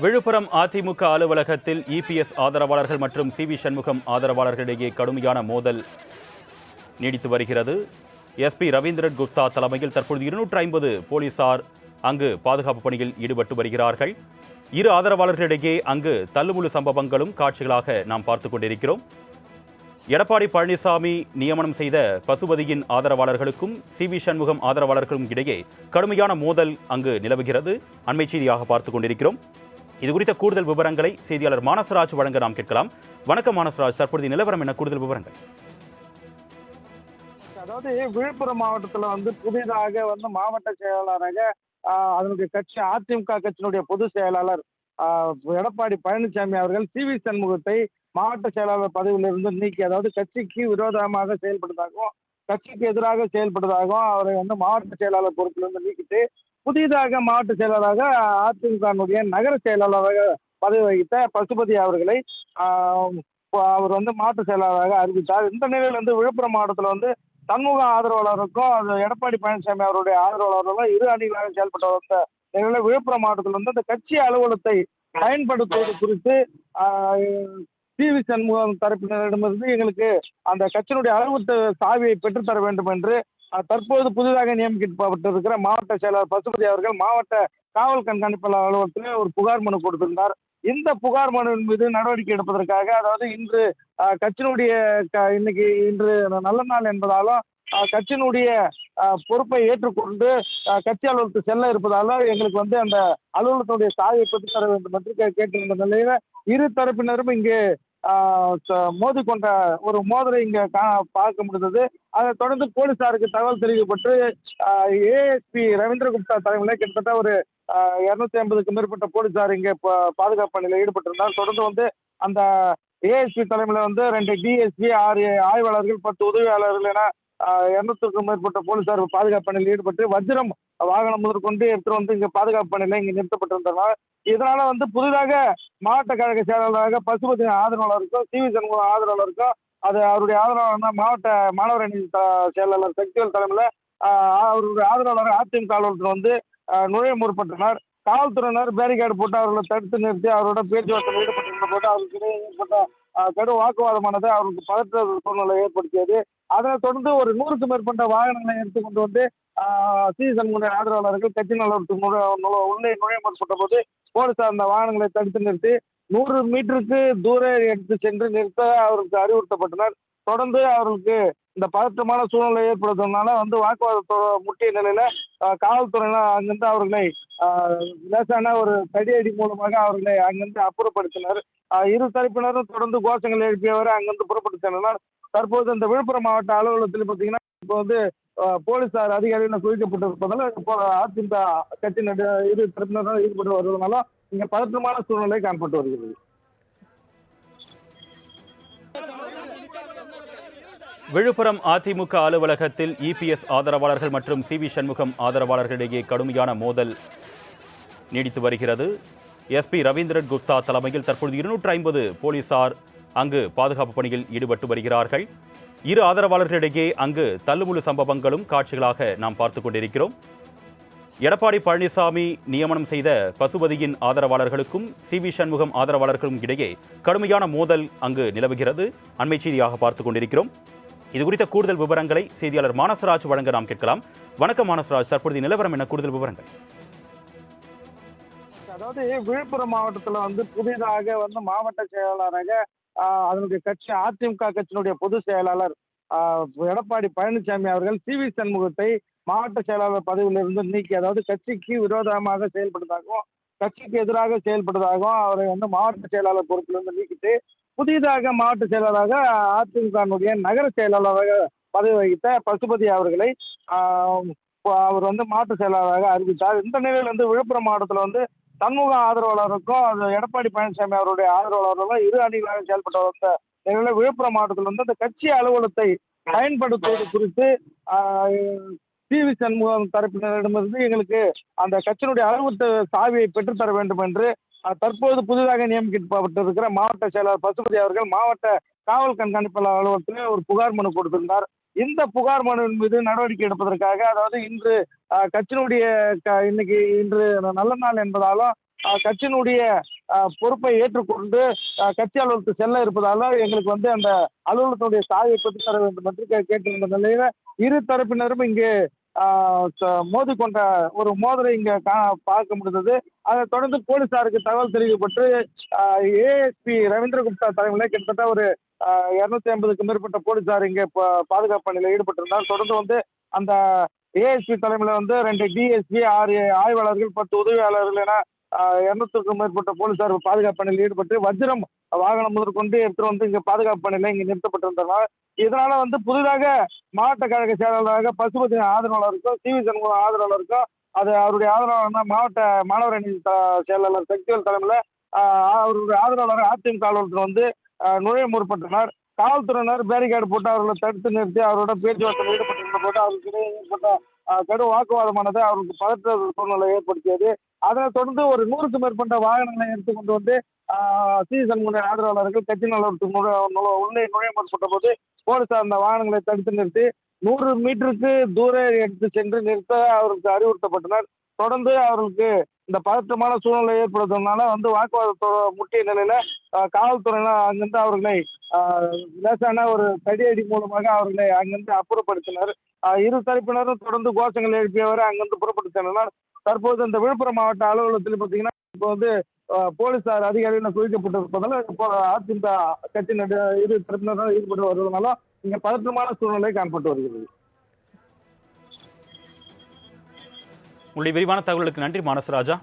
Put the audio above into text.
விழுப்புரம் அதிமுக அலுவலகத்தில் இபிஎஸ் ஆதரவாளர்கள் மற்றும் சி.வி. சண்முகம் ஆதரவாளர்களிடையே கடுமையான மோதல் நீடித்து வருகிறது. எஸ்பி ரவீந்திரன் குப்தா தலைமையில் தற்போது 250 போலீசார் அங்கு பாதுகாப்பு பணியில் ஈடுபட்டு வருகிறார்கள். இரு ஆதரவாளர்களிடையே அங்கு தள்ளுமுள்ளு சம்பவங்களும் காட்சிகளாக நாம் பார்த்துக் கொண்டிருக்கிறோம். எடப்பாடி பழனிசாமி நியமனம் செய்த பசுபதியின் ஆதரவாளர்களுக்கும் சி.வி. சண்முகம் ஆதரவாளர்களுக்கும் இடையே கடுமையான மோதல் அங்கு நிலவுகிறது. அண்மை செய்தியாக பார்த்துக் கொண்டிருக்கிறோம். இது குறித்த கூடுதல் விவரங்களை செய்தியாளர் மானசராஜ் வழங்க நாம் கேட்கலாம். வணக்கம் மானசராஜ், தற்போதைய நிலவரம் என்ன? கூடுதல் விவரங்கள். அதாவது விழுப்புரம் மாவட்டத்துல புதிதாக மாவட்ட செயலாளராக அதனுடைய கட்சி அதிமுக கட்சியினுடைய பொதுச் செயலாளர் எடப்பாடி பழனிசாமி அவர்கள் சி.வி. சண்முகத்தை மாவட்ட செயலாளர் பதவியிலிருந்து நீக்கி, அதாவது கட்சிக்கு விரோதமாக செயல்படுவதாகவும் கட்சிக்கு எதிராக செயல்படுவதாகவும் அவரை மாவட்ட செயலாளர் பொறுப்பிலிருந்து நீக்கிட்டு புதிதாக மாவட்ட செயலாளராக அதிமுக நகர செயலாளராக பதவி வகித்த பசுபதி அவர்களை அவர் மாவட்ட செயலாளராக அறிவித்தார். இந்த நிலையில் விழுப்புரம் மாவட்டத்தில் சண்முக ஆதரவாளருக்கும் அது எடப்பாடி பழனிசாமி அவருடைய ஆதரவாளர்களும் இரு அணிகளாக செயல்பட்டு வந்த நிலையில் விழுப்புரம் மாவட்டத்தில் அந்த கட்சி அலுவலகத்தை பயன்படுத்துவது குறித்து சி.வி. சண்முகம் தரப்பினரிடமிருந்து எங்களுக்கு அந்த கட்சியினுடைய அலுவலக சாவியை பெற்றுத்தர வேண்டும் என்று தற்போது புதிதாக நியமிக்கப்பட்டிருக்கிற மாவட்ட செயலாளர் பசுபதி அவர்கள் மாவட்ட காவல் கண்காணிப்பாளர் அலுவலகத்தில் ஒரு புகார் மனு கொடுத்திருந்தார். இந்த புகார் மனுவின் மீது நடவடிக்கை எடுப்பதற்காக, அதாவது இன்று கட்சியினுடைய இன்று நல்ல நாள் என்பதாலும் கட்சியினுடைய பொறுப்பை ஏற்றுக்கொண்டு கட்சி அலுவலகத்துக்கு செல்ல இருப்பதால எங்களுக்கு அந்த அலுவலகத்துடைய சாவியை பெற்று தர வேண்டும் என்று கேட்டிருந்த நிலையில இரு தரப்பினரும் இங்கே மோதிக்கொண்ட ஒரு மோதலை இங்க பார்க்க முடிந்தது. அதை தொடர்ந்து போலீசாருக்கு தகவல் தெரிவிக்கப்பட்டு ஏஎஸ்பி ரவீந்திர குப்தா தலைமையில கிட்டத்தட்ட ஒரு 250க்கும் மேற்பட்ட போலீசார் இங்கே பாதுகாப்பு பணியில் ஈடுபட்டிருந்தார். தொடர்ந்து அந்த ஏஎஸ்பி தலைமையில 2 டிஎஸ்பி, 6 ஆய்வாளர்கள், 10 உதவியாளர்கள் என 200க்கும் மேற்பட்ட போலீசார் பாதுகாப்பு பணியில் ஈடுபட்டு வஜ்ரம் வாகனம் முதற்கொண்டு எடுத்து இங்க பாதுகாப்பு பணியில இங்க நிறுத்தப்பட்டிருந்தனர். இதனால புதிதாக மாவட்ட கழக செயலாளராக பசுபதி ஆதரவாளருக்கும் சி.வி. சண்முகம் ஆதரவாளருக்கும் அது அவருடைய ஆதரவாளர் மாவட்ட மாணவர் அணி செயலாளர் சக்திவேல் தலைமையில அவருடைய ஆதரவாளர் அதிமுக அலுவலகத்தில் நுழைய முற்பட்டனர். காவல்துறையினர் பேரிகார்டு போட்டு அவர்களை தடுத்து நிறுத்தி அவரோட பேச்சுவார்த்தையில் ஈடுபட்டிருந்த போது அவருக்கு இடையே ஏற்பட்ட கடும் வாக்குவாதமானது அவருக்கு பதற்ற சூழ்நிலை ஏற்படுத்தியது. அதனைத் தொடர்ந்து ஒரு 100க்கும் மேற்பட்ட வாகனங்களை எடுத்துக்கொண்டு சி.வி. சண்முக ஆதரவாளர்கள் கட்சி நலவரத்துக்கு உள்ளே நுழைய முற்பட்ட போது போலீசார் அந்த வாகனங்களை தடுத்து நிறுத்தி 100 மீட்டருக்கு தூரம் எடுத்து சென்று நிறுத்த அவருக்கு அறிவுறுத்தப்பட்டனர். தொடர்ந்து அவர்களுக்கு இந்த பதற்றமான சூழ்நிலை ஏற்படுவதனால வாக்குவாதத்தோட முட்டிய நிலையில காவல்துறையினர் அங்கிருந்து அவர்களை லேசான ஒரு தடியடி மூலமாக அவர்களை அங்கிருந்து அப்புறப்படுத்தினர். இரு தரப்பினரும் தொடர்ந்து கோஷங்கள் எழுப்பியவரை அங்கிருந்து புறப்படுத்தினர். தற்போது இந்த விழுப்புரம் மாவட்ட அலுவலகத்தில் பார்த்தீங்கன்னா இப்போ போலீசார் அதிகாரிகள் குவிக்கப்பட்டிருப்பதால் அதிமுக கட்சியின் இரு தரப்பினரும் ஈடுபட்டு வருவதனால இங்க பதற்றமான சூழ்நிலை காணப்பட்டு வருகிறது. விழுப்புரம் அதிமுக அலுவலகத்தில் இபிஎஸ் ஆதரவாளர்கள் மற்றும் சி.வி. சண்முகம் ஆதரவாளர்களிடையே கடுமையான மோதல் நீடித்து வருகிறது. எஸ்பி ரவீந்திரன் குப்தா தலைமையில் தற்போது 250 போலீசார் அங்கு பாதுகாப்பு பணியில் ஈடுபட்டு வருகிறார்கள். இரு ஆதரவாளர்களிடையே அங்கு தள்ளுமுள்ளு சம்பவங்களும் காட்சிகளாக நாம் பார்த்துக் கொண்டிருக்கிறோம். எடப்பாடி பழனிசாமி நியமனம் செய்த பசுபதியின் ஆதரவாளர்களுக்கும் சி.வி. சண்முகம் ஆதரவாளர்களுக்கும் இடையே கடுமையான மோதல் அங்கு நிலவுகிறது. அண்மை செய்தியாக பார்த்துக் கொண்டிருக்கிறோம். இது குறித்த கூடுதல் விவரங்களை செய்தியாளர் மானசராஜ் வழங்க நாம் கேட்கலாம். வணக்கம் மானசராஜ், தற்போதைய நிலவரம் என்ன? கூடுதல் விவரங்கள். அதாவது விழுப்புரம் மாவட்டத்துல புதிதாக மாவட்ட செயலாளராக அதனுடைய கட்சி அதிமுக கட்சியினுடைய பொதுச் செயலாளர் எடப்பாடி பழனிசாமி அவர்கள் சி.வி. சண்முகத்தை மாவட்ட செயலாளர் பதவியிலிருந்து நீக்கி, அதாவது கட்சிக்கு விரோதமாக செயல்படுவதாகவும் கட்சிக்கு எதிராக செயல்படுவதாகவும் அவரை மாவட்ட செயலாளர் பொறுப்பிலிருந்து நீக்கிட்டு புதிதாக மாவட்ட செயலாளராக அதிமுக நகர செயலாளராக பதவி வகித்த பசுபதி அவர்களை அவர் மாவட்ட செயலாளராக அறிவித்தார். இந்த நிலையில் விழுப்புரம் மாவட்டத்தில் சண்முக ஆதரவாளருக்கும் அது எடப்பாடி பழனிசாமி அவருடைய ஆதரவாளர்களும் இரு அணிகளாக செயல்பட்டு வந்த நிலையில் விழுப்புரம் மாவட்டத்தில் அந்த கட்சி அலுவலகத்தை பயன்படுத்துவது குறித்து சி.வி. சண்முகம் தரப்பினரிடமிருந்து எங்களுக்கு அந்த கட்சியினுடைய அலுவலக சாவியை பெற்றுத்தர வேண்டும் என்று தற்போது புதிதாக நியமிக்கப்பட்டிருக்கிற மாவட்ட செயலாளர் பசுபதி அவர்கள் மாவட்ட காவல் கண்காணிப்பாளர் அலுவலகத்தில் ஒரு புகார் மனு கொடுத்திருந்தார். இந்த புகார் மனுவின் மீது நடவடிக்கை எடுப்பதற்காக, அதாவது இன்று கட்சியினுடைய இன்று நல்ல நாள் என்பதாலும் கட்சியினுடைய பொறுப்பை ஏற்றுக்கொண்டு கட்சி அலுவலகத்துக்கு செல்ல இருப்பதால எங்களுக்கு வந்து அந்த அலுவலகத்தினுடைய சாவியை பெற்றுத் தர வேண்டும் என்று கேட்டிருந்த நிலையில இரு தரப்பினரும் இங்கே மோதிக்கொண்ட ஒரு மோதலை இங்க பார்க்க முடிந்தது. அதைத் தொடர்ந்து போலீசாருக்கு தகவல் தெரிவிக்கப்பட்டு ஏஎஸ்பி ரவீந்திர குப்தா தலைமையில கிட்டத்தட்ட ஒரு 250க்கும் மேற்பட்ட போலீசார் இங்கே பாதுகாப்பு பணியில் ஈடுபட்டிருந்தார். தொடர்ந்து வந்து அந்த ஏஎஸ்பி தலைமையில வந்து 2 டிஎஸ்பி 6 ஆய்வாளர்கள் 10 உதவியாளர்கள் என 200க்கும் மேற்பட்ட போலீசார் பாதுகாப்பு பணியில் ஈடுபட்டு வஜ்ரம் வாகனம் முதற்கொண்டு எடுத்துட்டு வந்து இங்க பாதுகாப்பு பணியில இங்க நிறுத்தப்பட்டிருந்தனர். இதனால வந்து புதிதாக மாவட்ட கழக செயலாளராக பசுபதி ஆதரவாளருக்கும் சிவி சண்முகம் ஆதரவாளருக்கும் அது அவருடைய ஆதரவாளர் மாவட்ட மாணவர் அணி செயலாளர் சக்திவேல் தலைமையில அவருடைய ஆதரவாளர் அதிமுக அலுவலகத்தில் வந்து நுழைய முற்பட்டனர். காவல்துறையினர் பேரிகார்டு போட்டு அவர்களை தடுத்து நிறுத்தி அவரோட பேச்சுவார்த்தையில் ஈடுபட்டிருந்த போது அவருக்கு இடையே ஏற்பட்ட கடும் வாக்குவாதமானது அவருக்கு பதற்ற சூழ்நிலை ஏற்படுத்தியது. அதனைத் தொடர்ந்து ஒரு 100க்கும் மேற்பட்ட வாகனங்களை எடுத்துக்கொண்டு வந்து சி சண்முக ஆதரவாளர்கள் கட்சி நலவரத்துக்கு உள்ளே நுழைய முற்பட்ட போது போலீசார் அந்த வாகனங்களை தடுத்து நிறுத்தி 100 மீட்டருக்கு தூர எடுத்து சென்று நிறுத்த அவருக்கு அறிவுறுத்தப்பட்டனர். தொடர்ந்து அவர்களுக்கு இந்த பதற்றமான சூழ்நிலை ஏற்படுவதனால வந்து வாக்குவாதத்தோட முட்டிய நிலையில காவல்துறையினர் அங்கிருந்து அவர்களை லேசான ஒரு தடியடி மூலமாக அவர்களை அங்கிருந்து அப்புறப்படுத்தினர். இரு தரப்பினரும் தொடர்ந்து கோஷங்கள் எழுப்பியவரை அங்கிருந்து புறப்பட்டு சென்றனர். தற்போது இந்த விழுப்புரம் மாவட்ட அலுவலகத்தில் பார்த்தீங்கன்னா இப்போ வந்து போலீசார் அதிகாரிகள் குவிக்கப்பட்டிருப்பதால அதிமுக கட்சியின் இரு தரப்பினரும் ஈடுபட்டு வருவதனால இங்க பதற்றமான சூழ்நிலை காணப்பட்டு வருகிறது. உங்களுடைய விரிவான தகவலுக்கு நன்றி மானசராஜா.